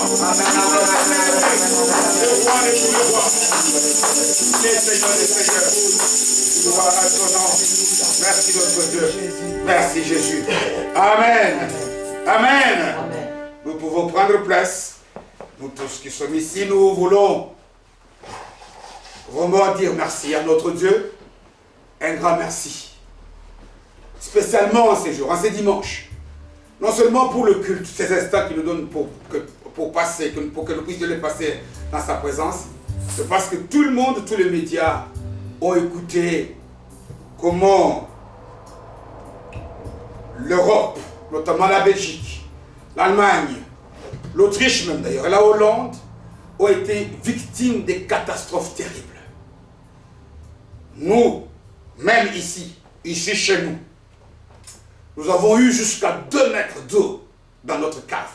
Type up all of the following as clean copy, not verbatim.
Le roi de tous les rois. Les seigneurs des seigneurs. Gloire à ton nom. Merci notre Dieu. Merci Jésus. Amen. Amen. Nous pouvons prendre place. Nous tous qui sommes ici, nous voulons vraiment dire merci à notre Dieu. Un grand merci. Spécialement en ces jours, en ces dimanches. Non seulement pour le culte, ces instants qu'il nous donne pour passer, pour que nous puissions les passer dans sa présence. C'est parce que tout le monde, tous les médias ont écouté comment l'Europe, notamment la Belgique, l'Allemagne, l'Autriche même d'ailleurs, et la Hollande, ont été victimes des catastrophes terribles. Nous, même ici chez nous, nous avons eu jusqu'à 2 mètres d'eau dans notre cave.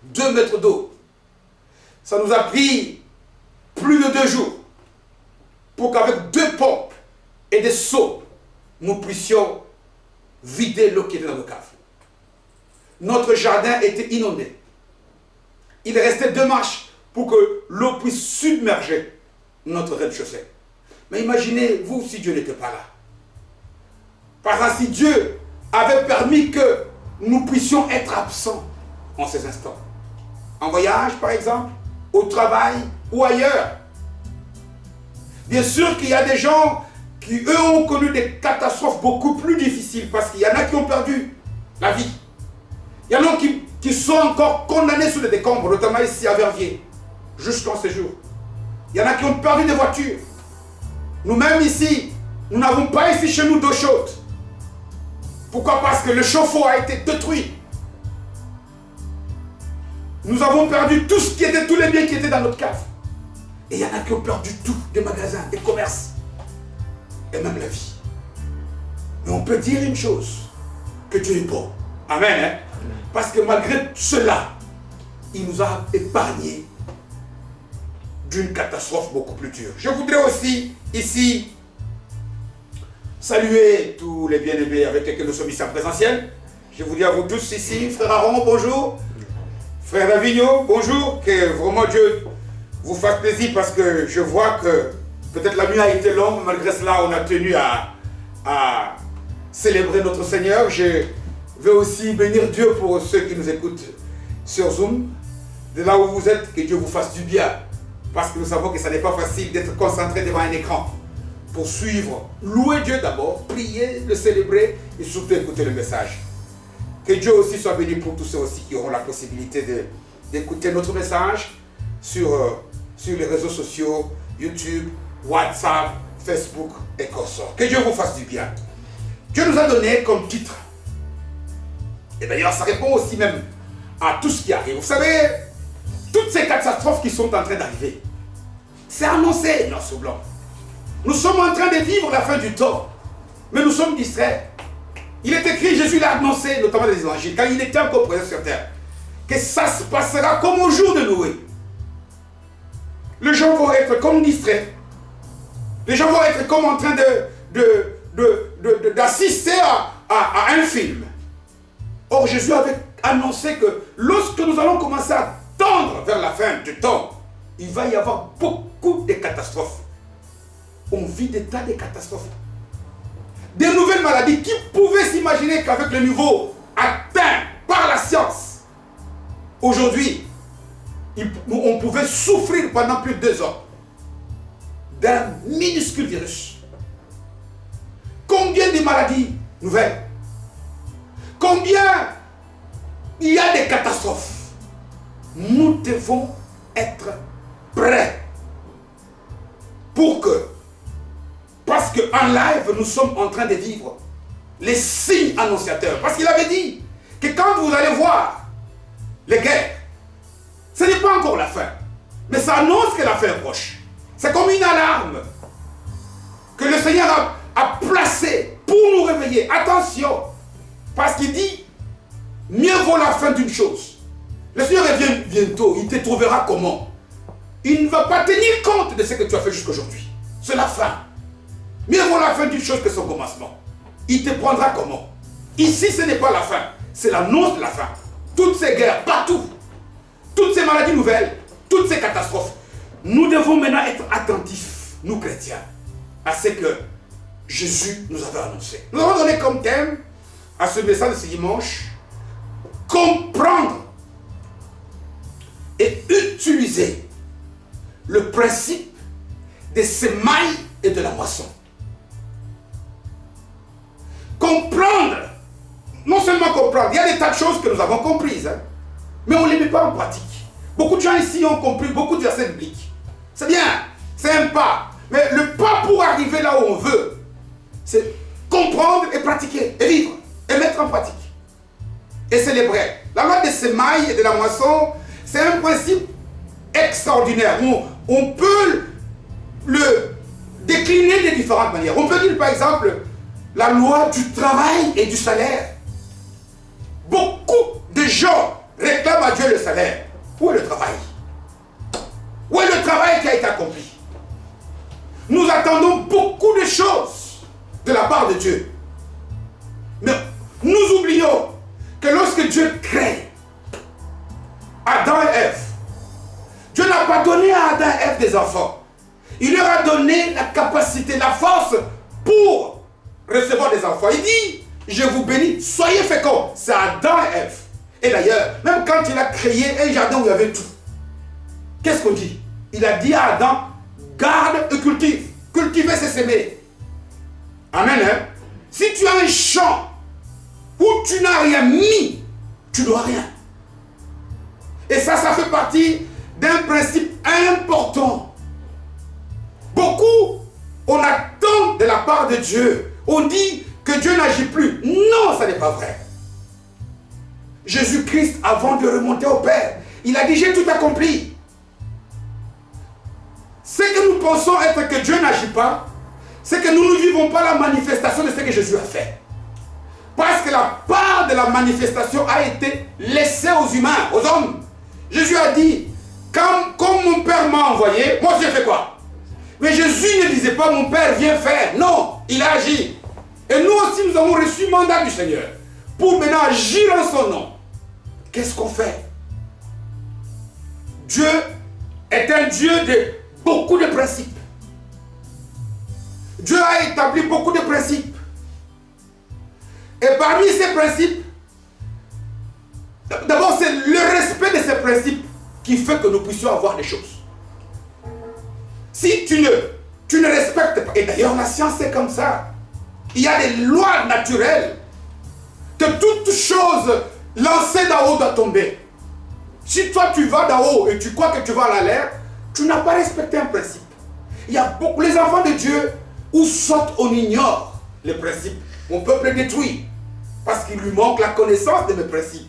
2 mètres d'eau. Ça nous a pris plus de 2 jours pour qu'avec 2 pompes et des seaux, nous puissions vider l'eau qui était dans nos caves. Notre jardin était inondé. Il restait 2 marches pour que l'eau puisse submerger notre rez-de-chaussée. Mais imaginez-vous si Dieu n'était pas là. Par exemple, si Dieu avait permis que nous puissions être absents en ces instants. En voyage, par exemple, au travail ou ailleurs. Bien sûr qu'il y a des gens qui, eux, ont connu des catastrophes beaucoup plus difficiles parce qu'il y en a qui ont perdu la vie. Il y en a qui sont encore condamnés sous les décombres, notamment ici à Verviers, jusqu'en ce jour. Il y en a qui ont perdu des voitures. Nous-mêmes ici, nous n'avons pas ici chez nous d'eau chaude. Pourquoi? Parce que le chauffe-eau a été détruit. Nous avons perdu tout ce qui était, tous les biens qui étaient dans notre cave. Et il y en a qui ont perdu tout, des magasins, des commerces, et même la vie. Mais on peut dire une chose, que Dieu est bon. Amen. Hein? Parce que malgré cela, il nous a épargnés d'une catastrophe beaucoup plus dure. Je voudrais aussi, ici, saluer tous les bien-aimés avec lesquels nous sommes ici en présentiel. Je vous dis à vous tous ici, frère Aaron, bonjour. Frère Davigno, bonjour. Que vraiment Dieu vous fasse plaisir parce que je vois que peut-être la nuit a été longue, malgré cela on a tenu à célébrer notre Seigneur. Je veux aussi bénir Dieu pour ceux qui nous écoutent sur Zoom. De là où vous êtes, que Dieu vous fasse du bien. Parce que nous savons que ce n'est pas facile d'être concentré devant un écran. Pour suivre, louer Dieu d'abord, prier, le célébrer et surtout écouter le message. Que Dieu aussi soit béni pour tous ceux aussi qui auront la possibilité d'écouter notre message sur les réseaux sociaux, YouTube, WhatsApp, Facebook et consorts. Que Dieu vous fasse du bien. Dieu nous a donné comme titre. Et d'ailleurs, ça répond aussi même à tout ce qui arrive. Vous savez, toutes ces catastrophes qui sont en train d'arriver, c'est annoncé noir sur blanc. Nous sommes en train de vivre la fin du temps, mais nous sommes distraits. Il est écrit, Jésus l'a annoncé, notamment dans les évangiles, quand il était encore présent sur terre, que ça se passera comme au jour de Noé. Les gens vont être comme distraits. Les gens vont être comme en train d'assister à un film. Or, Jésus avait annoncé que lorsque nous allons commencer à tendre vers la fin du temps, il va y avoir beaucoup de catastrophes. On vit des tas de catastrophes. Des nouvelles maladies. Qui pouvait s'imaginer qu'avec le niveau atteint par la science, aujourd'hui, on pouvait souffrir pendant plus de 2 ans d'un minuscule virus. Combien de maladies nouvelles? Combien il y a des catastrophes? Nous devons être prêts pour que, parce qu'en live, nous sommes en train de vivre les signes annonciateurs. Parce qu'il avait dit que quand vous allez voir les guerres, ce n'est pas encore la fin, mais ça annonce que la fin est proche. C'est comme une alarme que le Seigneur a placée pour nous réveiller. Attention, parce qu'il dit, mieux vaut la fin d'une chose. Le Seigneur revient bientôt, il te trouvera comment? Il ne va pas tenir compte de ce que tu as fait jusqu'aujourd'hui. C'est la fin. Mieux vaut la fin d'une chose que son commencement. Il te prendra comment? Ici, ce n'est pas la fin, c'est l'annonce de la fin. Toutes ces guerres, partout. maladies nouvelles, toutes ces catastrophes. Nous devons maintenant être attentifs, nous chrétiens, à ce que Jésus nous avait annoncé. Nous avons donné comme thème à ce message de ce dimanche, comprendre et utiliser le principe des semailles et de la moisson. Comprendre, non seulement comprendre, il y a des tas de choses que nous avons comprises, hein, mais on ne les met pas en pratique. Beaucoup de gens ici ont compris beaucoup de versets bibliques. C'est bien, c'est un pas. Mais le pas pour arriver là où on veut, c'est comprendre et pratiquer, et vivre, et mettre en pratique. Et célébrer. La loi des semailles et de la moisson, c'est un principe extraordinaire. On peut le décliner de différentes manières. On peut dire par exemple la loi du travail et du salaire. Beaucoup de gens réclament à Dieu le salaire. Où est le travail? Où est le travail qui a été accompli? Nous attendons beaucoup de choses de la part de Dieu. Mais nous oublions que lorsque Dieu crée Adam et Ève, Dieu n'a pas donné à Adam et Ève des enfants. Il leur a donné la capacité, la force pour recevoir des enfants. Il dit, je vous bénis, soyez féconds. C'est Adam et Ève. Et d'ailleurs, même quand il a créé un jardin où il y avait tout, qu'est-ce qu'on dit? Il a dit à Adam, garde et cultive. Cultiver, c'est s'aimer. Amen. Hein? Si tu as un champ où tu n'as rien mis, tu n'auras rien. Et ça fait partie d'un principe important. Beaucoup, on attend de la part de Dieu. On dit que Dieu n'agit plus. Non, ça n'est pas vrai. Jésus-Christ, avant de remonter au Père, il a dit, j'ai tout accompli. Ce que nous pensons être que Dieu n'agit pas, c'est que nous ne vivons pas la manifestation de ce que Jésus a fait. Parce que la part de la manifestation a été laissée aux humains, aux hommes. Jésus a dit, comme mon Père m'a envoyé, moi j'ai fait quoi? Mais Jésus ne disait pas, mon Père vient faire. Non, il a agi. Et nous aussi, nous avons reçu le mandat du Seigneur pour maintenant agir en son nom. Qu'est-ce qu'on fait? Dieu est un Dieu de beaucoup de principes. Dieu a établi beaucoup de principes. Et parmi ces principes, d'abord c'est le respect de ces principes qui fait que nous puissions avoir des choses. Si tu ne respectes pas, et d'ailleurs la science est comme ça, il y a des lois naturelles que toute chose lancée d'en haut doit tomber. Si toi tu vas d'en haut et tu crois que tu vas à l'air, tu n'as pas respecté un principe. Il y a beaucoup, les enfants de Dieu, où soit on ignore les principes, mon peuple est détruit parce qu'il lui manque la connaissance de mes principes.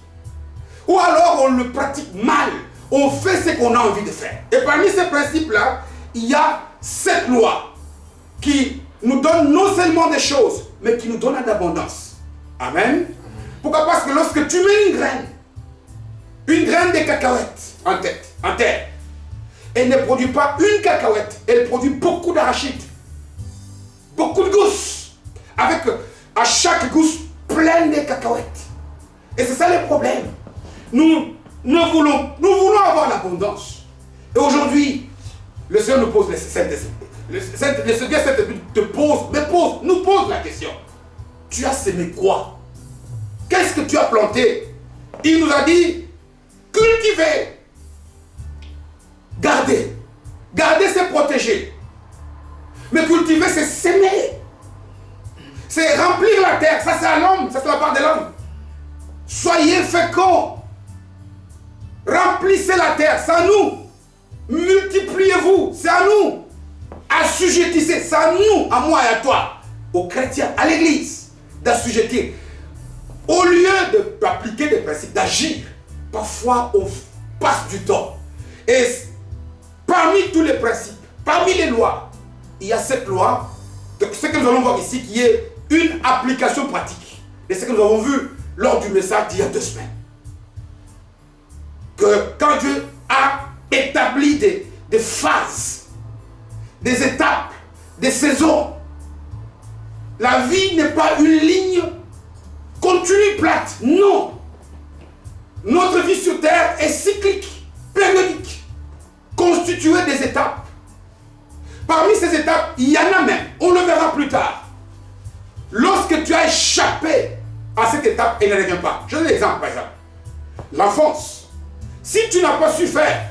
Ou alors on le pratique mal, on fait ce qu'on a envie de faire. Et parmi ces principes-là, il y a cette loi qui nous donne non seulement des choses, mais qui nous donne en abondance. Amen. Pourquoi? Parce que lorsque tu mets une graine de cacahuète en terre, elle ne produit pas une cacahuète, elle produit beaucoup d'arachides, beaucoup de gousses, avec à chaque gousse plein de cacahuètes. Et c'est ça le problème. Nous voulons avoir l'abondance. Et aujourd'hui, le Seigneur nous pose, le Seigneur nous pose la question. Tu as semé quoi? Qu'est-ce que tu as planté? Il nous a dit, cultiver. Garder. Garder, c'est protéger. Mais cultiver, c'est s'aimer. C'est remplir la terre. Ça, c'est à l'homme. Ça, c'est la part de l'homme. Soyez féconds. Remplissez la terre. C'est à nous. Multipliez-vous. C'est à nous. Assujettissez. C'est à nous, à moi et à toi, aux chrétiens, à l'église, d'assujettir. Au lieu d'appliquer des principes, d'agir, parfois on passe du temps. Et parmi tous les principes, parmi les lois, il y a cette loi, ce que nous allons voir ici, qui est une application pratique. Et ce que nous avons vu lors du message d'il y a 2 semaines. Que quand Dieu a établi des phases, des étapes, des saisons, la vie n'est pas une ligne continue plate. Non. Notre vie sur terre est cyclique, périodique. des étapes. Parmi ces étapes, il y en a même, on le verra plus tard. Lorsque tu as échappé à cette étape, elle ne revient pas. Je donne un exemple, par exemple. L'enfance. Si tu n'as pas su faire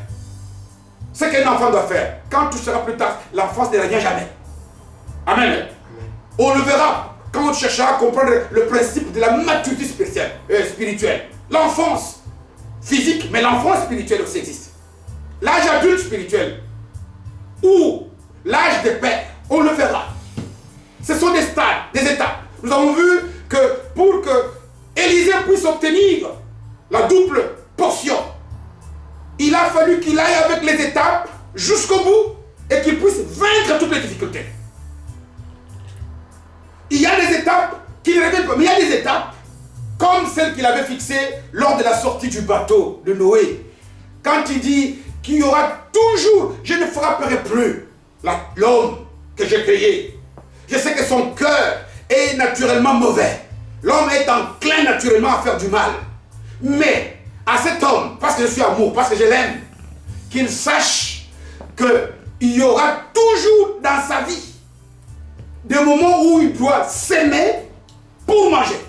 ce qu'un enfant doit faire, quand tu seras plus tard, l'enfance ne revient jamais. Amen. Amen. On le verra quand on cherchera à comprendre le principe de la maturité spirituelle. L'enfance physique, mais l'enfance spirituelle aussi existe. L'âge adulte spirituel ou l'âge des pères, on le verra. Ce sont des stades, des étapes. Nous avons vu que pour que Élisée puisse obtenir la double portion, il a fallu qu'il aille avec les étapes jusqu'au bout et qu'il puisse vaincre toutes les difficultés. Il y a des étapes qui ne reviennent pas, mais il y a des étapes comme celle qu'il avait fixée lors de la sortie du bateau de Noé. Quand il dit qu'il y aura toujours, je ne frapperai plus l'homme que j'ai créé. Je sais que son cœur est naturellement mauvais. L'homme est enclin naturellement à faire du mal. Mais à cet homme, parce que je suis amour, parce que je l'aime, qu'il sache qu'il y aura toujours dans sa vie des moments où il doit s'aimer pour manger.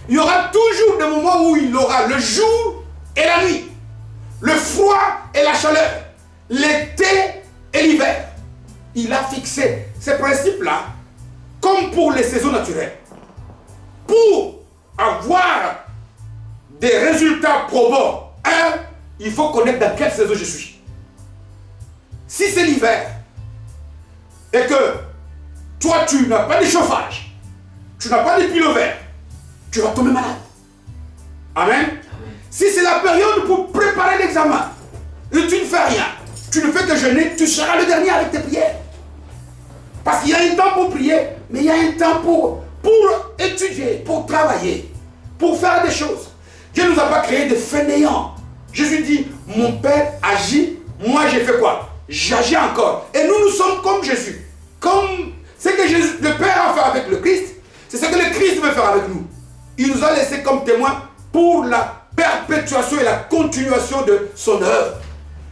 Il y aura toujours des moments où il aura le jour et la nuit, le froid et la chaleur, l'été et l'hiver. Il a fixé ces principes-là comme pour les saisons naturelles. Pour avoir des résultats probants, il faut connaître dans quelle saison je suis. Si c'est l'hiver et que toi tu n'as pas de chauffage, tu n'as pas de pylomètre, tu vas tomber malade. Amen. Amen. Si c'est la période pour préparer l'examen et tu ne fais rien, tu ne fais que jeûner, tu seras le dernier avec tes prières. Parce qu'il y a un temps pour prier, mais il y a un temps pour étudier, pour travailler, pour faire des choses. Dieu ne nous a pas créé des fainéants. Jésus dit, mon Père agit, moi j'ai fait quoi? J'agis encore. Et nous sommes comme Jésus. Comme ce que Jésus, le Père a fait avec le Christ, c'est ce que le Christ veut faire avec nous. Il nous a laissé comme témoin pour la perpétuation et la continuation de son œuvre.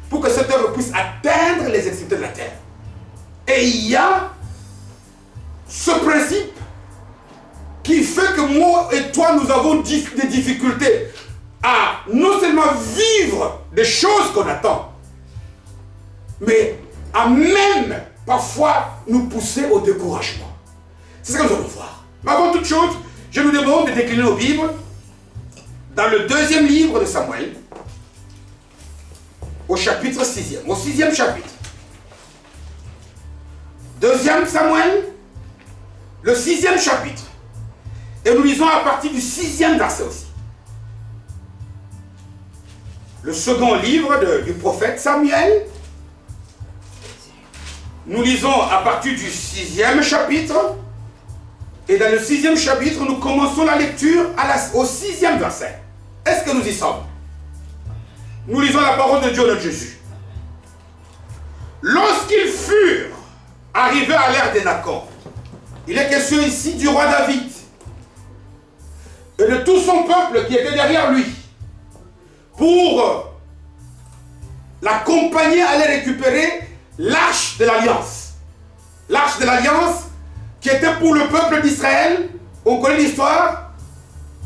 Pour que cette œuvre puisse atteindre les extrémités de la terre. Et il y a ce principe qui fait que moi et toi, nous avons des difficultés à non seulement vivre des choses qu'on attend, mais à même parfois nous pousser au découragement. C'est ce que nous allons voir. Mais avant toute chose, je nous demande de décliner nos Bibles dans le deuxième livre de Samuel, au chapitre 6e, au 6e chapitre. Deuxième Samuel, le 6e chapitre. Et nous lisons à partir du 6e verset aussi. Le second livre du prophète Samuel. Nous lisons à partir du 6e chapitre. Et dans le 6e chapitre, nous commençons la lecture au 6e verset. Est-ce que nous y sommes? Nous lisons la parole de Dieu, notre Jésus. Lorsqu'ils furent arrivés à l'ère d'Énacon, il est question ici du roi David et de tout son peuple qui était derrière lui pour l'accompagner à aller récupérer l'arche de l'Alliance. L'arche de l'Alliance qui était pour le peuple d'Israël, on connaît l'histoire,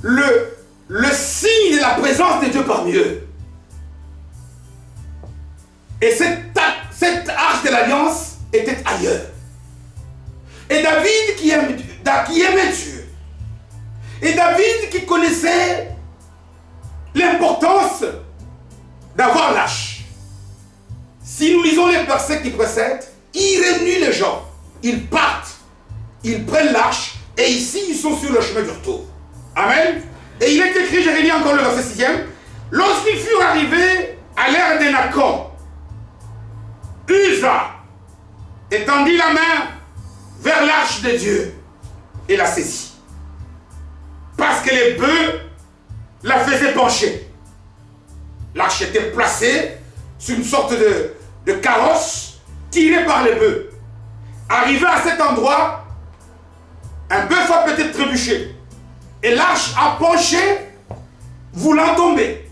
le signe de la présence de Dieu parmi eux. Et cette arche de l'Alliance était ailleurs. Et David qui aimait Dieu, et David qui connaissait l'importance d'avoir l'arche. Si nous lisons les versets qui précèdent, il réunit les gens, ils partent, ils prennent l'arche, et ici ils sont sur le chemin du retour. Amen. Et il est écrit, je relis encore le verset 6e, lorsqu'ils furent arrivés à l'ère d'Énacon, Uza étendit la main vers l'arche de Dieu et la saisit. Parce que les bœufs la faisaient pencher. L'arche était placée sur une sorte de carrosse tirée par les bœufs. Arrivé à cet endroit, un bœuf a peut-être trébuché. Et l'arche a penché, voulant tomber.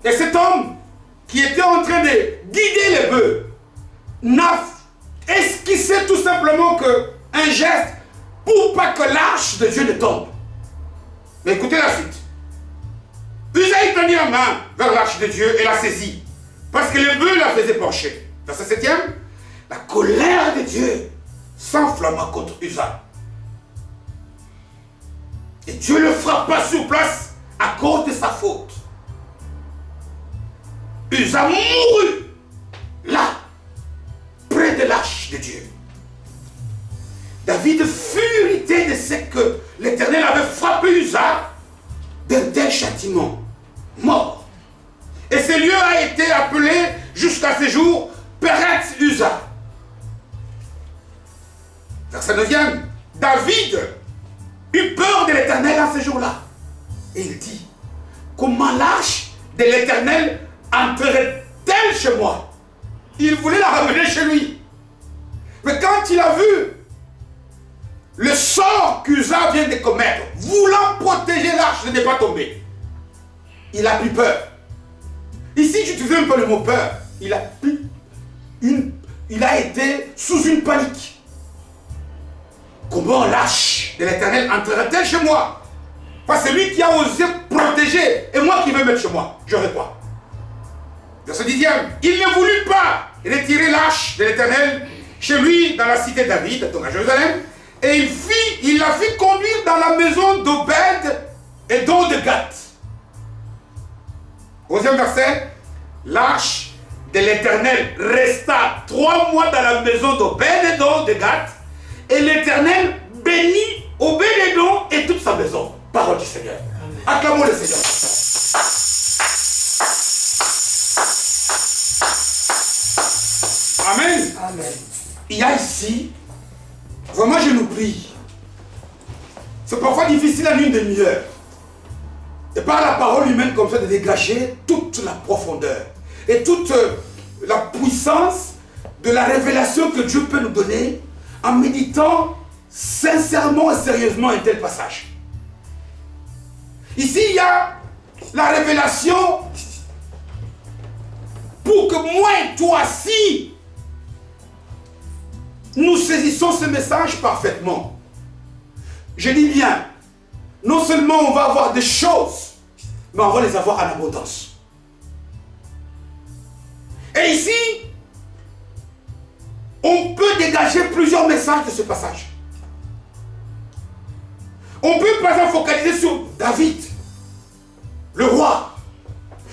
Et cet homme qui était en train de guider les bœufs n'a esquissé tout simplement un geste pour pas que l'arche de Dieu ne tombe. Mais écoutez la suite. Usa y tendit la main vers l'arche de Dieu et la saisit, parce que le vœu la faisait pencher. Verset 7e, la colère de Dieu s'enflamma contre Usa. Et Dieu le frappa sur place à cause de sa faute. Usa mourut là, près de l'arche de Dieu. David fut irrité de ce que l'Éternel avait frappé Usa d'un tel châtiment, mort. Et ce lieu a été appelé jusqu'à ce jour Peretz Usa. Verset 9e, David eut peur de l'Éternel en ce jour-là. Et il dit, comment l'arche de l'Éternel entrerait-elle chez moi? Il voulait la ramener chez lui. Mais quand il a vu le sort qu'Usa vient de commettre, voulant protéger l'arche de ne pas tomber, il a pris peur. Ici, j'utilise un peu le mot peur. Il a été sous une panique. Comment l'arche de l'Éternel entrera-t-elle chez moi? Parce que c'est lui qui a osé protéger, et moi qui veux mettre chez moi, j'aurais quoi? Verset 10e, il ne voulut pas retirer l'arche de l'Éternel chez lui dans la cité de David, donc à Jérusalem, et il la fit conduire dans la maison d'Obed et donc de Gath. 11e verset, l'arche de l'Éternel resta 3 mois dans la maison d'Obed-Édom de Gath, et l'Éternel bénit Obed-Édom et toute sa maison. Parole du Seigneur. Acclamons le Seigneur. Amen. Amen. Il y a ici, vraiment je nous prie, c'est parfois difficile en une demi-heure, et par la parole humaine comme ça, de dégager toute la profondeur et toute la puissance de la révélation que Dieu peut nous donner en méditant sincèrement et sérieusement un tel passage. Ici, il y a la révélation pour que moi et toi, si nous saisissons ce message parfaitement, je dis bien, non seulement on va avoir des choses, mais on va les avoir en abondance. Et ici, on peut dégager plusieurs messages de ce passage. On peut par exemple focaliser sur David, le roi,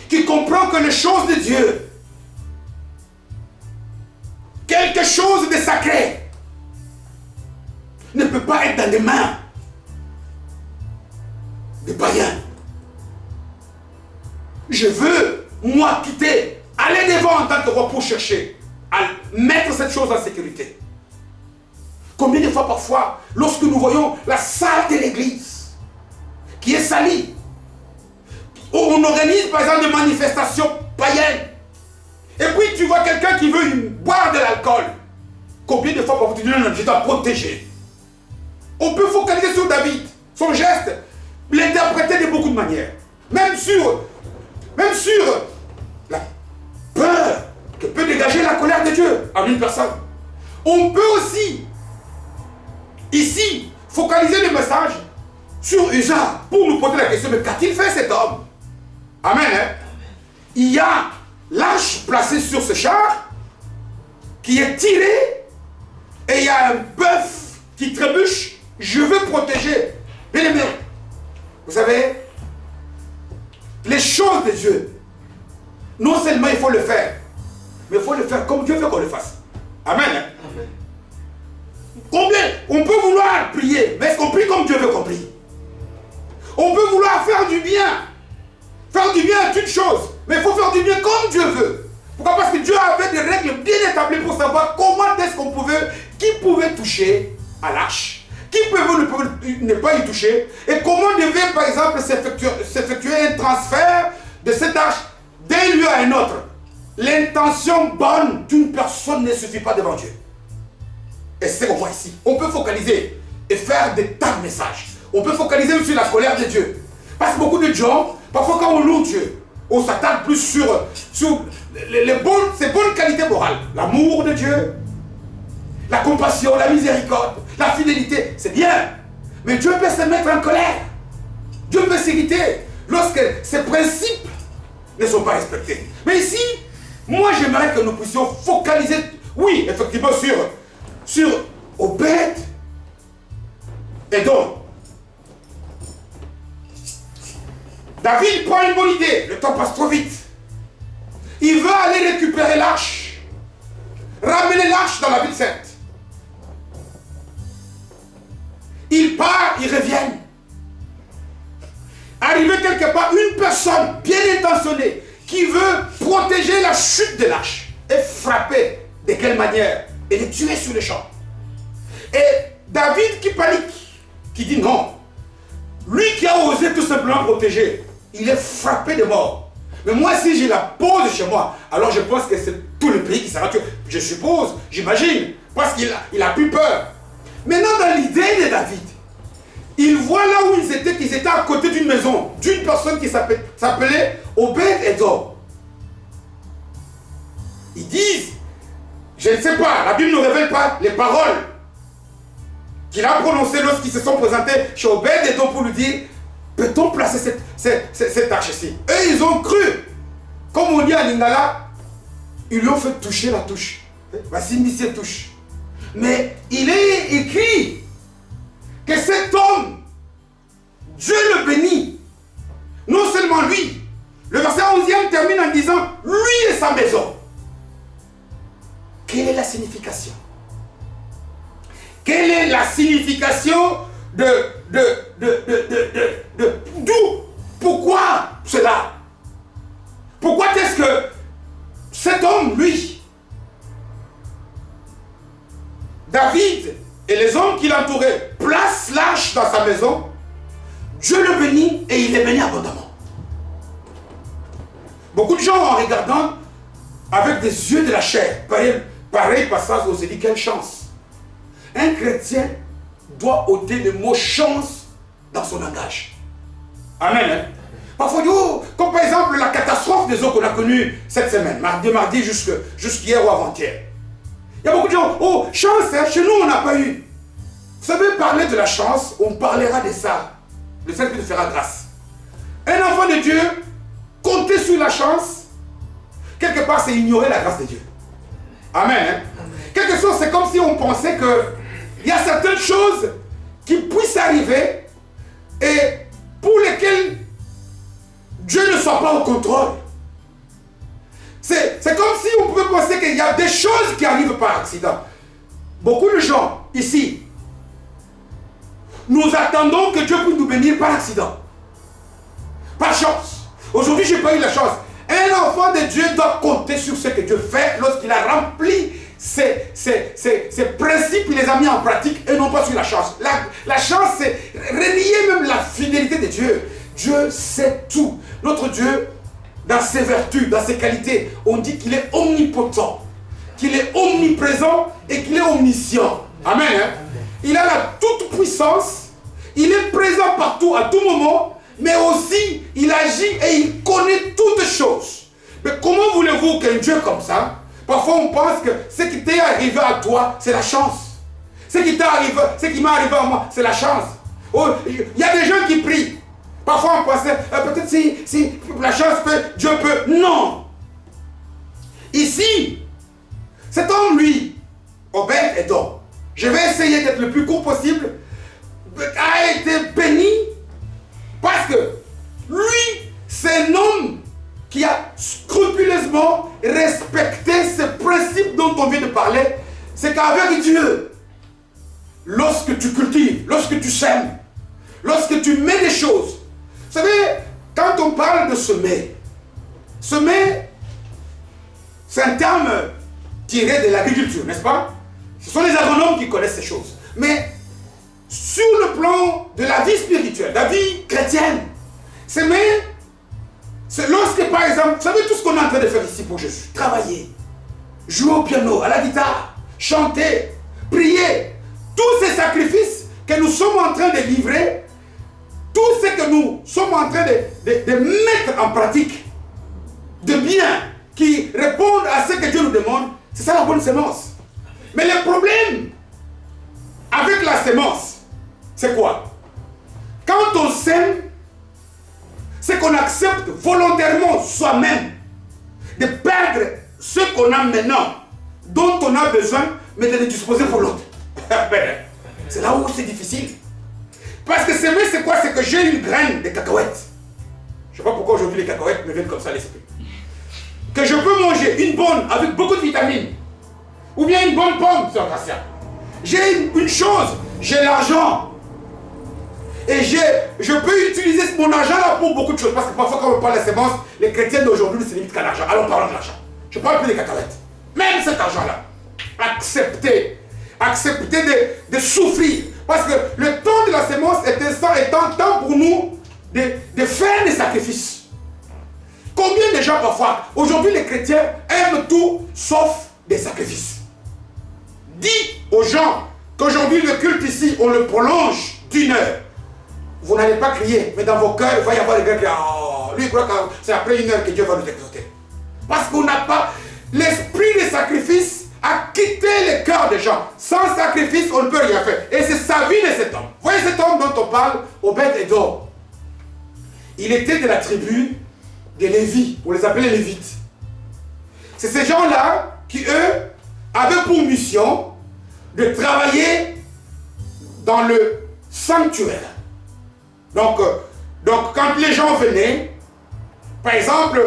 qui comprend que les choses de Dieu, quelque chose de sacré, ne peut pas être dans les mains des païens. Je veux, moi, quitter, aller devant en tant que roi pour chercher à mettre cette chose en sécurité. Combien de fois parfois, lorsque nous voyons la salle de l'église qui est salie, où on organise par exemple des manifestations païennes, et puis tu vois quelqu'un qui veut boire de l'alcool, combien de fois parfois tu dis non, je dois protéger. On peut focaliser sur David, son geste, l'interpréter de beaucoup de manières, même sur la peur que peut dégager la colère de Dieu en une personne. On peut aussi ici focaliser le message sur Usa pour nous poser la question, mais qu'a-t-il fait cet homme? Amen, hein? Il y a l'arche placée sur ce char qui est tiré et il y a un bœuf qui trébuche. Je veux protéger. Bien aimé, vous savez, les choses de Dieu, non seulement il faut le faire, mais il faut le faire comme Dieu veut qu'on le fasse. Amen, hein? Amen. Combien on peut vouloir prier, mais est-ce qu'on prie comme Dieu veut qu'on prie? On peut vouloir faire du bien. Faire du bien est une chose, mais il faut faire du bien comme Dieu veut. Pourquoi? Parce que Dieu avait des règles bien établies pour savoir comment est-ce qu'on pouvait, qui pouvait toucher à l'arche, qui pouvait ne pas y toucher, et comment devait par exemple s'effectuer un transfert de cette arche d'un lieu à un autre. L'intention bonne d'une personne ne suffit pas devant Dieu. Et c'est ce qu'on voit ici. On peut focaliser et faire des tas de messages. On peut focaliser sur la colère de Dieu. Parce que beaucoup de gens, parfois quand on loue Dieu, on s'attarde plus sur ces bonnes qualités morales. L'amour de Dieu, la compassion, la miséricorde, la fidélité, c'est bien. Mais Dieu peut se mettre en colère. Dieu peut s'irriter lorsque ses principes ne sont pas respectés. Mais ici, moi j'aimerais que nous puissions focaliser, oui, effectivement, sur Obed et donc. David prend une bonne idée, le temps passe trop vite. Il veut aller récupérer l'arche, ramener l'arche dans la ville sainte. Il part, il revient. Arrivé quelque part, une personne bien intentionnée qui veut protéger la chute de l'arche et frapper de quelle manière et les tuer sur le champ. Et David qui panique, qui dit non. Lui qui a osé tout simplement protéger, il est frappé de mort. Mais moi, si je la pose chez moi, alors je pense que c'est tout le pays qui sera tué. Je suppose, j'imagine, parce qu'il a plus peur. Maintenant, dans l'idée de David, il voit là où ils étaient à côté d'une maison, d'une personne qui s'appelait Obed-Edom. Ils disent, je ne sais pas, la Bible ne révèle pas les paroles qu'il a prononcées lorsqu'ils se sont présentés chez Obed-Edom pour lui dire, peut-on placer cette arche ici? Eux, ils ont cru. Comme on dit à Lingala, ils lui ont fait toucher la touche. Voici une touche. Mais il est écrit que cet homme, Dieu le bénit. Non seulement lui. Le verset 11e termine en disant, lui et sa maison. Quelle est la signification? Quelle est la signification d'où? Pourquoi cela? Pourquoi est-ce que cet homme, lui, David et les hommes qui l'entouraient placent l'arche dans sa maison, Dieu le bénit et il les bénit abondamment. Beaucoup de gens en regardant avec des yeux de la chair, pareil passage où on se dit quelle chance. Un chrétien doit ôter le mot chance dans son langage. Amen. Hein? Parfois, comme par exemple la catastrophe des eaux qu'on a connue cette semaine, mardi jusqu'hier ou avant-hier. Il y a beaucoup de gens, oh, chance, hein, chez nous on n'a pas eu. Vous savez, parler de la chance, on parlera de ça. Le Seigneur te fera grâce. Un enfant de Dieu, compter sur la chance, quelque part c'est ignorer la grâce de Dieu. Amen. Hein? Quelque chose, c'est comme si on pensait qu'il y a certaines choses qui puissent arriver et pour lesquelles Dieu ne soit pas au contrôle. C'est comme si on pouvait penser qu'il y a des choses qui arrivent par accident. Beaucoup de gens ici, nous attendons que Dieu puisse nous bénir par accident. Par chance. Aujourd'hui, je n'ai pas eu la chance. Un enfant de Dieu doit compter sur ce que Dieu fait lorsqu'il a rempli ses principes, il les a mis en pratique et non pas sur la chance. La chance, c'est relier même la fidélité de Dieu. Dieu sait tout. Notre Dieu, dans ses vertus, dans ses qualités, on dit qu'il est omnipotent, qu'il est omniprésent et qu'il est omniscient. Amen. Hein? Il a la toute-puissance, il est présent partout, à tout moment, mais aussi il agit et il connaît toutes choses. Mais comment voulez-vous qu'un Dieu comme ça, parfois on pense que ce qui t'est arrivé à toi, c'est la chance. Ce qui m'est arrivé à moi, c'est la chance. Oh, il y a des gens qui prient. Parfois on pensait, peut-être si la chance peut, Dieu peut. Non. Ici, cet homme, lui, Obed-Edom, je vais essayer d'être le plus court possible, a été béni parce que lui, c'est un homme qui a scrupuleusement respecté ce principe dont on vient de parler. C'est qu'avec Dieu, lorsque tu cultives, lorsque tu sèmes, lorsque tu mets des choses, vous savez, quand on parle de semer, c'est un terme tiré de l'agriculture, n'est-ce pas? Ce sont les agronomes qui connaissent ces choses. Mais sur le plan de la vie spirituelle, la vie chrétienne, s'aimer, c'est lorsque, par exemple, vous savez tout ce qu'on est en train de faire ici pour Jésus. Travailler, jouer au piano, à la guitare, chanter, prier. Tous ces sacrifices que nous sommes en train de livrer, tout ce que nous sommes en train de mettre en pratique, de bien, qui répondent à ce que Dieu nous demande, C'est ça la bonne sémence. Mais le problème avec la sémence, c'est quoi? Quand on sème, c'est qu'on accepte volontairement soi-même de perdre ce qu'on a maintenant, dont on a besoin, mais de le disposer pour l'autre. C'est là où c'est difficile. Parce que s'aimer, c'est quoi? C'est que j'ai une graine de cacahuètes. Je ne sais pas pourquoi aujourd'hui les cacahuètes me viennent comme ça à l'esprit. Que je peux manger une bonne avec beaucoup de vitamines. Ou bien une bonne pomme, c'est Gracia. J'ai une chose, j'ai l'argent. Et je peux utiliser mon argent là pour beaucoup de choses. Parce que parfois quand on parle de sémence, les chrétiens d'aujourd'hui ne se limitent qu'à l'argent. Alors parlons de l'argent. Je parle plus des cacahuètes. Même cet argent-là. Accepter de souffrir. Parce que le temps de la sémence est un temps pour nous de faire des sacrifices. Combien de gens parfois, aujourd'hui les chrétiens aiment tout sauf des sacrifices. Dis aux gens qu'aujourd'hui le culte ici, on le prolonge d'1 heure. Vous n'allez pas crier, mais dans vos cœurs, il va y avoir des gars qui disent oh, lui il croit que c'est après 1 heure que Dieu va nous exaucer. Parce qu'on n'a pas l'esprit des sacrifices a quitté le cœur des gens. Sans sacrifice, on ne peut rien faire. Et c'est sa vie de cet homme. Vous voyez cet homme dont on parle, Obed-Édom. Il était de la tribu des Lévites, on les appelait les Lévites. C'est ces gens-là qui, eux, avaient pour mission de travailler dans le sanctuaire. Donc quand les gens venaient, par exemple,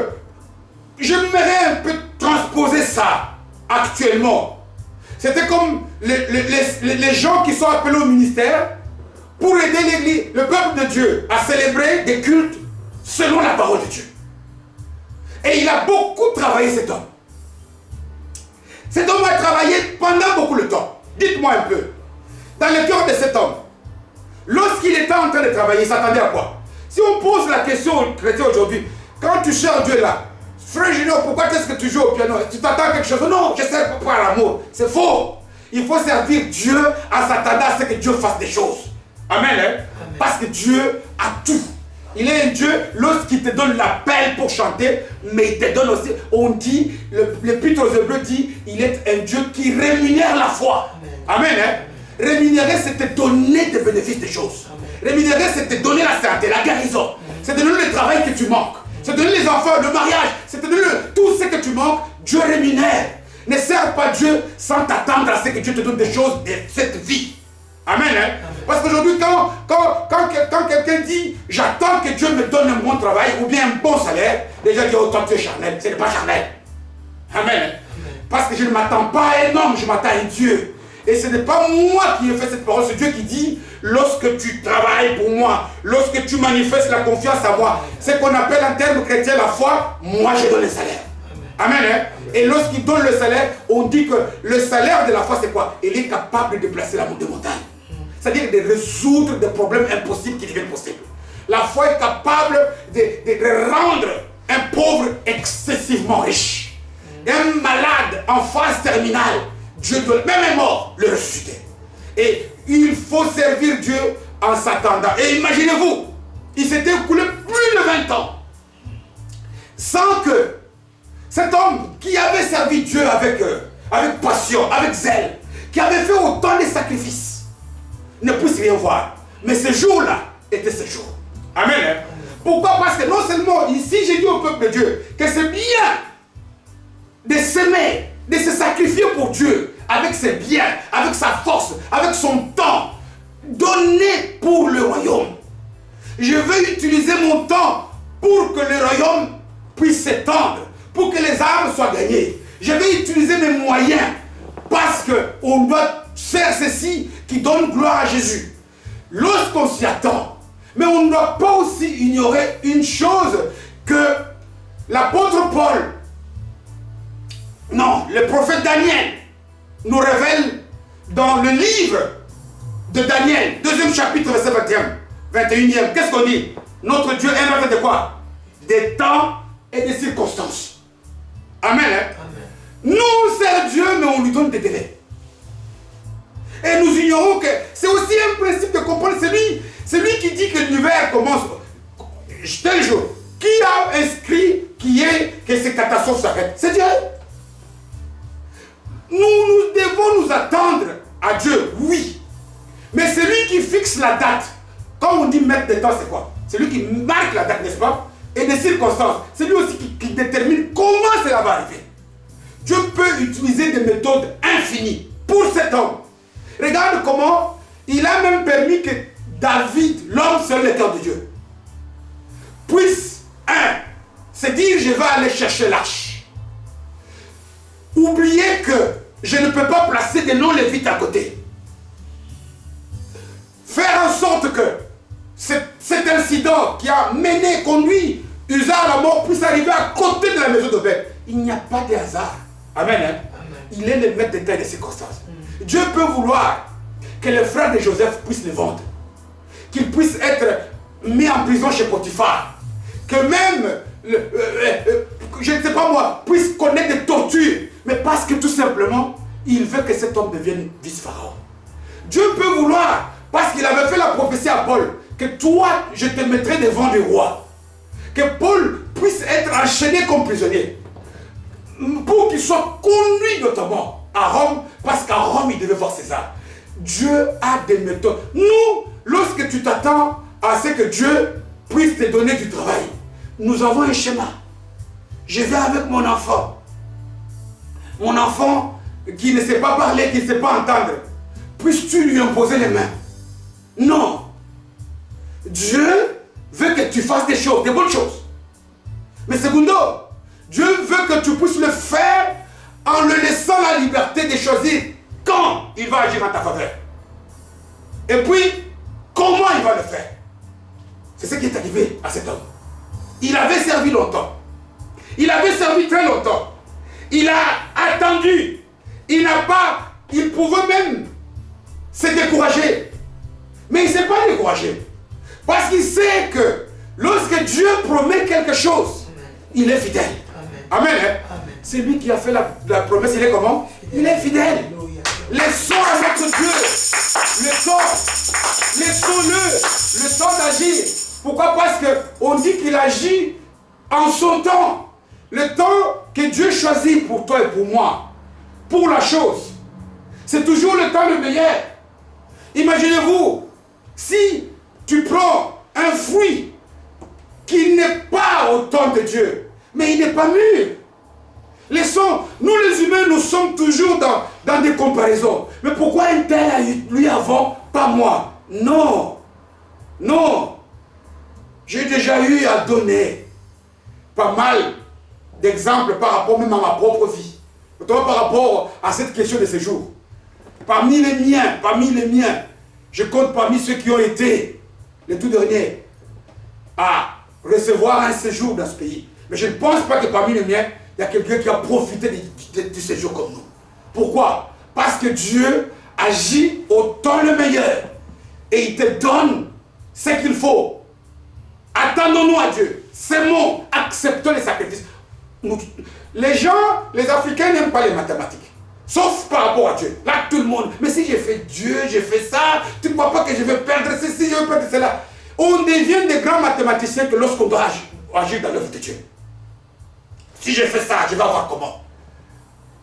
j'aimerais un peu transposer ça actuellement. C'était comme les gens qui sont appelés au ministère pour aider l'église, le peuple de Dieu, à célébrer des cultes selon la parole de Dieu. Et il a beaucoup travaillé, cet homme. Cet homme a travaillé pendant beaucoup de temps. Dites-moi un peu, dans le cœur de cet homme, lorsqu'il était en train de travailler, il s'attendait à quoi? Si on pose la question aux chrétiens aujourd'hui, quand tu cherches Dieu là, frère Junior, pourquoi est-ce que tu joues au piano? Tu t'attends à quelque chose? Non, je sers pas à l'amour. C'est faux. Il faut servir Dieu en s'attendant à ce que Dieu fasse des choses. Amen, hein? Amen. Parce que Dieu a tout. Il est un Dieu, lorsqu'il te donne l'appel pour chanter, mais il te donne aussi, on dit, l'Épître aux Hébreux dit, il est un Dieu qui rémunère la foi. Amen, Amen, hein? Rémunérer, c'est te donner des bénéfices des choses. Amen. Rémunérer, c'est te donner la santé, la guérison. C'est te donner le travail que tu manques. C'est te donner les enfants, le mariage. C'est te donner tout ce que tu manques. Dieu rémunère. Ne sers pas Dieu sans t'attendre à ce que Dieu te donne des choses de cette vie. Amen, hein? Amen. Parce qu'aujourd'hui, quand quelqu'un dit « J'attends que Dieu me donne un bon travail ou bien un bon salaire », les gens disent « Oh, toi tu es charnel. » Ce n'est pas charnel. Amen. Amen. Parce que je ne m'attends pas à un homme, je m'attends à un Dieu. Et ce n'est pas moi qui ai fait cette parole, c'est Dieu qui dit « Lorsque tu travailles pour moi, lorsque tu manifestes la confiance à moi, ce qu'on appelle en termes chrétiens la foi, moi je donne le salaire. » Amen, hein? Amen. Et lorsqu'il donne le salaire, on dit que le salaire de la foi c'est quoi? Il est capable de déplacer la montagne. C'est-à-dire de résoudre des problèmes impossibles qui deviennent possibles. La foi est capable de rendre un pauvre excessivement riche. Un malade en phase terminale, Dieu doit, même mort, le ressusciter. Et il faut servir Dieu en s'attendant. Et imaginez-vous, il s'était écoulé plus de 20 ans sans que cet homme qui avait servi Dieu avec passion, avec zèle, qui avait fait autant de sacrifices, ne puisse rien voir. Mais ce jour-là était ce jour. Amen. Hein? Pourquoi? Parce que non seulement ici j'ai dit au peuple de Dieu que c'est bien de s'aimer, de se sacrifier pour Dieu avec ses biens, avec sa force, avec son temps, donné pour le royaume. Je veux utiliser mon temps pour que le royaume puisse s'étendre, pour que les âmes soient gagnées. Je vais utiliser mes moyens parce qu'on doit faire ceci qui donne gloire à Jésus. Lorsqu'on s'y attend, mais on ne doit pas aussi ignorer une chose que l'apôtre Paul, non, le prophète Daniel nous révèle dans le livre de Daniel, 2e chapitre, verset 21e. Qu'est-ce qu'on dit? Notre Dieu est maître de quoi? Des temps et des circonstances. Amen. Hein? Amen. Nous, on sert Dieu, mais on lui donne des délais. Et nous ignorons que c'est aussi un principe de comprendre. C'est lui qui dit que l'univers commence tel jour. Qui a inscrit que ces catastrophes s'arrêtent? C'est Dieu. Nous devons nous attendre à Dieu, oui. Mais c'est lui qui fixe la date. Quand on dit mettre des temps, c'est quoi? C'est lui qui marque la date, n'est-ce pas? Et des circonstances. C'est lui aussi qui détermine comment cela va arriver. Dieu peut utiliser des méthodes infinies pour cet homme. Regarde comment il a même permis que David, l'homme seul le cœur de Dieu, puisse, se dire je vais aller chercher l'arche. Oubliez que je ne peux pas placer des non-lévites à côté. Faire en sorte que cet incident qui a conduit Uza à la mort puisse arriver à côté de la maison d'Obed. Il n'y a pas de hasard. Amen, hein? Amen. Il est le maître des temps et des circonstances. Dieu peut vouloir que les frères de Joseph puissent le vendre. Qu'ils puissent être mis en prison chez Potiphar. Que même, je ne sais pas moi, puisse connaître des tortures. Mais parce que tout simplement, il veut que cet homme devienne vice-pharaon. Dieu peut vouloir, parce qu'il avait fait la prophétie à Paul, que toi, je te mettrai devant le roi. Que Paul puisse être enchaîné comme prisonnier. Pour qu'il soit conduit notamment à Rome, parce qu'à Rome, il devait voir César. Dieu a des méthodes. Nous, lorsque tu t'attends à ce que Dieu puisse te donner du travail, nous avons un schéma. Je vais avec mon enfant. Mon enfant qui ne sait pas parler, qui ne sait pas entendre. Puisses-tu lui imposer les mains? Non. Dieu veut que tu fasses des choses, des bonnes choses. Mais secondo, Dieu veut que tu puisses le faire en le laissant la liberté de choisir quand il va agir en ta faveur. Et puis, comment il va le faire? C'est ce qui est arrivé à cet homme. Il avait servi longtemps. Il avait servi très longtemps. Il a attendu. Il pouvait même se décourager. Mais il ne s'est pas découragé. Parce qu'il sait que lorsque Dieu promet quelque chose, il est fidèle. Amen. Amen, hein? Amen. C'est lui qui a fait la promesse, il est comment? Il est fidèle. Laissons à notre Dieu le temps. Laissons-le le temps d'agir. Pourquoi? Parce qu'on dit qu'il agit en son temps. Le temps que Dieu choisit pour toi et pour moi, pour la chose, c'est toujours le temps le meilleur. Imaginez-vous, si tu prends un fruit qui n'est pas au temps de Dieu, mais il n'est pas mûr. Nous les humains, nous sommes toujours dans des comparaisons. Mais pourquoi un tel a eu lui avant, pas moi? Non. Non. J'ai déjà eu à donner pas mal d'exemples par rapport même à ma propre vie. Notamment par rapport à cette question de séjour. Parmi les miens, je compte parmi ceux qui ont été les tout derniers à recevoir un séjour dans ce pays. Mais je ne pense pas que parmi les miens, il y a quelqu'un qui a profité du séjour comme nous. Pourquoi? Parce que Dieu agit au temps le meilleur. Et il te donne ce qu'il faut. Attendons-nous à Dieu. S'aimons, acceptons les sacrifices. Les gens, les Africains n'aiment pas les mathématiques. Sauf par rapport à Dieu. Là, tout le monde. Mais si j'ai fait Dieu, j'ai fait ça, tu ne vois pas que je vais perdre ceci, je vais perdre cela. On devient des grands mathématiciens que lorsqu'on doit agir dans l'œuvre de Dieu. Si je fais ça, je vais avoir comment?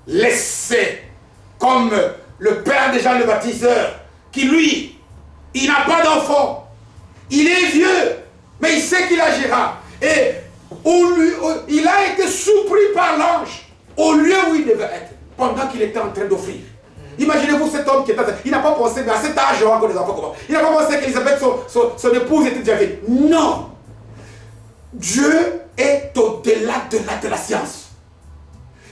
Laissez, comme le père de Jean le Baptisteur, qui lui, il n'a pas d'enfant. Il est vieux, mais il sait qu'il agira. Et il a été surpris par l'ange au lieu où il devait être, pendant qu'il était en train d'offrir. Imaginez-vous cet homme qui était... Il n'a pas pensé, mais à cet âge, on encore des enfants comment? Il n'a pas pensé qu'Élisabeth, son épouse, était déjà vieille. Non. Dieu est au-delà de la science.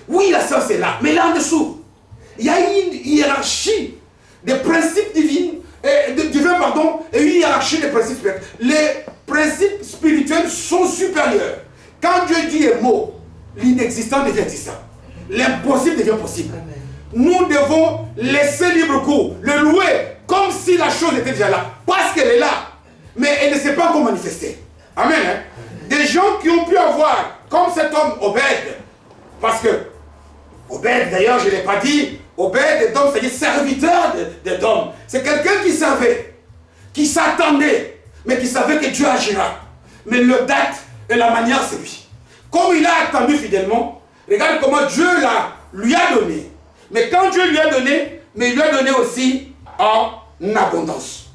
Oui, la science est là, mais là en dessous, il y a une hiérarchie des principes divins, et une hiérarchie des principes spirituels. Les principes spirituels sont supérieurs. Quand Dieu dit un mot, l'inexistant devient existant. L'impossible devient possible. Amen. Nous devons laisser libre cours, le louer comme si la chose était déjà là. Parce qu'elle est là, mais elle ne s'est pas encore manifestée. Amen. Hein? Des gens qui ont pu avoir, comme cet homme Obed, parce que Obed, d'ailleurs, je ne l'ai pas dit, Obed, Edom, c'est-à-dire serviteur d'Edom. C'est quelqu'un qui savait, qui s'attendait, mais qui savait que Dieu agira. Mais le date et la manière, c'est lui. Comme il a attendu fidèlement, regarde comment Dieu lui a donné. Mais quand Dieu lui a donné, mais il lui a donné aussi en abondance.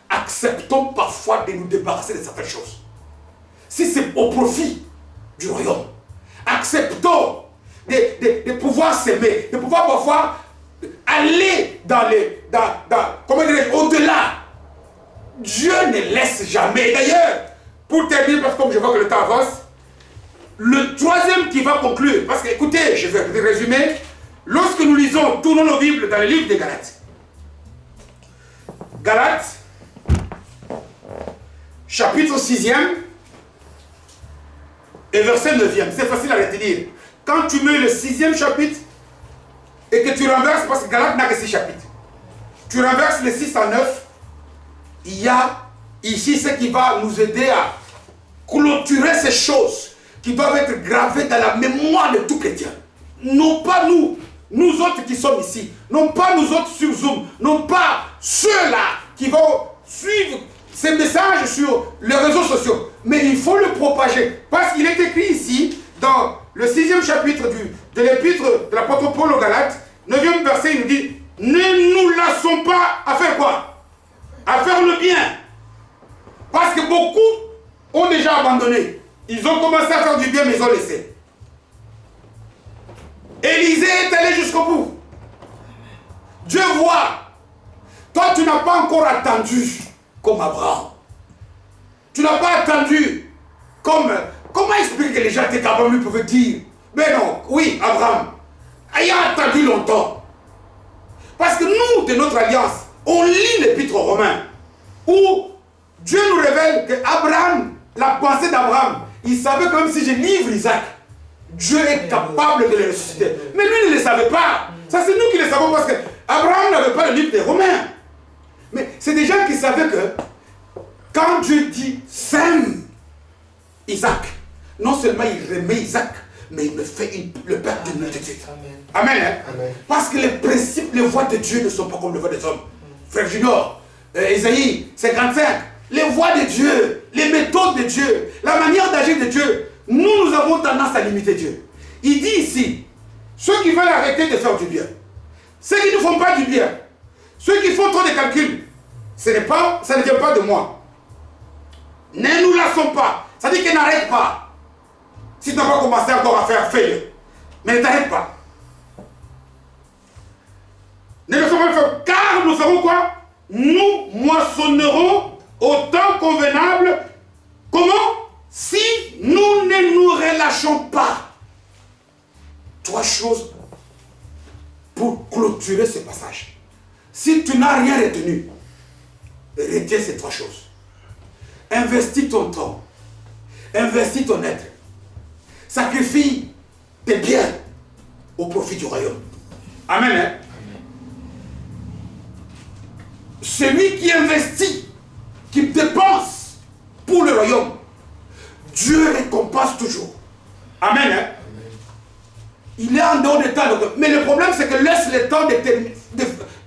Acceptons parfois de nous débarrasser de certaines choses. Si c'est au profit du royaume, acceptons de pouvoir s'aimer, de pouvoir parfois aller comment dirais-je, au-delà. Dieu ne laisse jamais. D'ailleurs, pour terminer, parce que comme je vois que le temps avance, le troisième qui va conclure, parce que écoutez, je vais résumer, lorsque nous lisons, tournons nos Bibles dans le livre des Galates. Galates, chapitre 6e et verset 9e. C'est facile à retenir. Quand tu mets le 6e chapitre et que tu renverses, parce que Galates n'a que 6 chapitres, tu renverses les 6 à 9, il y a ici ce qui va nous aider à clôturer ces choses qui doivent être gravées dans la mémoire de tout chrétien. Non pas nous, nous autres qui sommes ici, non pas nous autres sur Zoom, non pas ceux-là qui vont suivre ces messages sur les réseaux sociaux, mais il faut le propager, parce qu'il est écrit ici, dans le 6e chapitre de l'épître de l'apôtre Paul aux Galates, 9e verset, il nous dit, ne nous lassons pas à faire quoi? À faire le bien. Parce que beaucoup ont déjà abandonné. Ils ont commencé à faire du bien, mais ils ont laissé. Élisée est allé jusqu'au bout. Dieu voit. Toi, tu n'as pas encore attendu comme Abraham. Tu n'as pas attendu comme... Comment expliquer que les gens étaient capables, lui pouvaient dire, mais non, oui, Abraham, ayant attendu longtemps. Parce que nous, de notre alliance, on lit l'épître aux Romains, où Dieu nous révèle que Abraham, la pensée d'Abraham, il savait que même si je livre Isaac, Dieu est capable de le ressusciter. Mais lui ne le savait pas. Ça, c'est nous qui le savons, parce que Abraham n'avait pas le livre des Romains. Mais c'est des gens qui savaient que quand Dieu dit sème Isaac, non seulement il remet Isaac, mais il me fait le père d'une multitude. Amen. Hein? Amen. Parce que les principes, les voies de Dieu ne sont pas comme les voies des hommes. Frère Junior, Ésaïe 55, les voies de Dieu, les méthodes de Dieu, la manière d'agir de Dieu, nous avons tendance à limiter Dieu. Il dit ici, ceux qui veulent arrêter de faire du bien, ceux qui ne font pas du bien, ceux qui font trop de calculs, ça ne vient pas de moi. Ne nous lassons pas. Ça dit qu'il n'arrête pas. Si tu n'as pas commencé encore à faire, fais-le. Mais ne t'arrête pas. Ne le faisons pas, car nous ferons quoi? Nous moissonnerons au temps convenable. Comment? Si nous ne nous relâchons pas. 3 choses pour clôturer ce passage. Si tu n'as rien retenu, retiens ces 3 choses. Investis ton temps. Investis ton être. Sacrifie tes biens au profit du royaume. Amen. Hein? Celui qui investit, qui dépense pour le royaume, Dieu récompense toujours. Amen. Hein? Il est en dehors des temps. Mais le problème, c'est que laisse le temps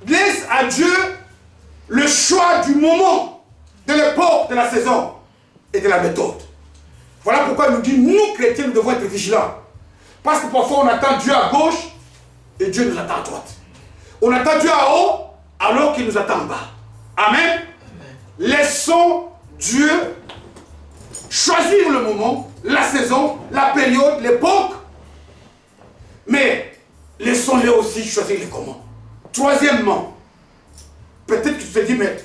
laisse à Dieu le choix du moment, de l'époque, de la saison et de la méthode. Voilà pourquoi il nous dit, nous chrétiens, nous devons être vigilants. Parce que parfois on attend Dieu à gauche et Dieu nous attend à droite. On attend Dieu à haut alors qu'il nous attend en bas. Amen. Amen. Laissons Dieu choisir le moment, la saison, la période, l'époque. Mais laissons-les aussi choisir les comment. Troisièmement, peut-être que tu te dis, mais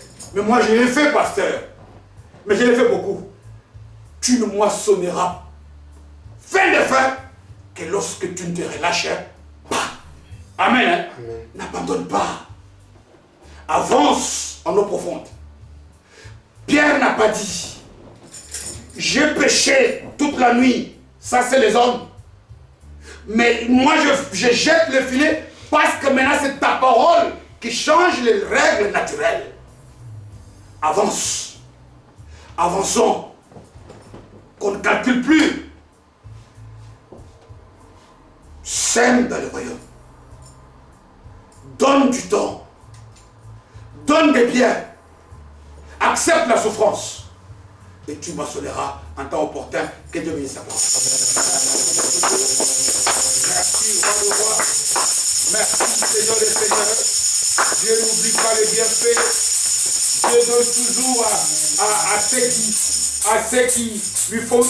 moi je l'ai fait, pasteur. Mais je l'ai fait beaucoup. Tu ne moissonneras fin de fin que lorsque tu ne te relâches pas. Amen. Hein? Amen. N'abandonne pas. Avance en eau profonde. Pierre n'a pas dit, j'ai péché toute la nuit. Ça, c'est les hommes. Mais moi, je jette le filet parce que maintenant, c'est ta parole qui change les règles naturelles. Avance. Avançons. Qu'on ne calcule plus. Sème dans le royaume. Donne du temps. Donne des biens. Accepte la souffrance. Et tu moissonneras en temps opportun. Que Dieu bénisse sa parole. Merci, au revoir. Merci, Seigneur des Seigneurs. Dieu n'oublie pas les bienfaits. Dieu donne toujours à ceux qui lui font du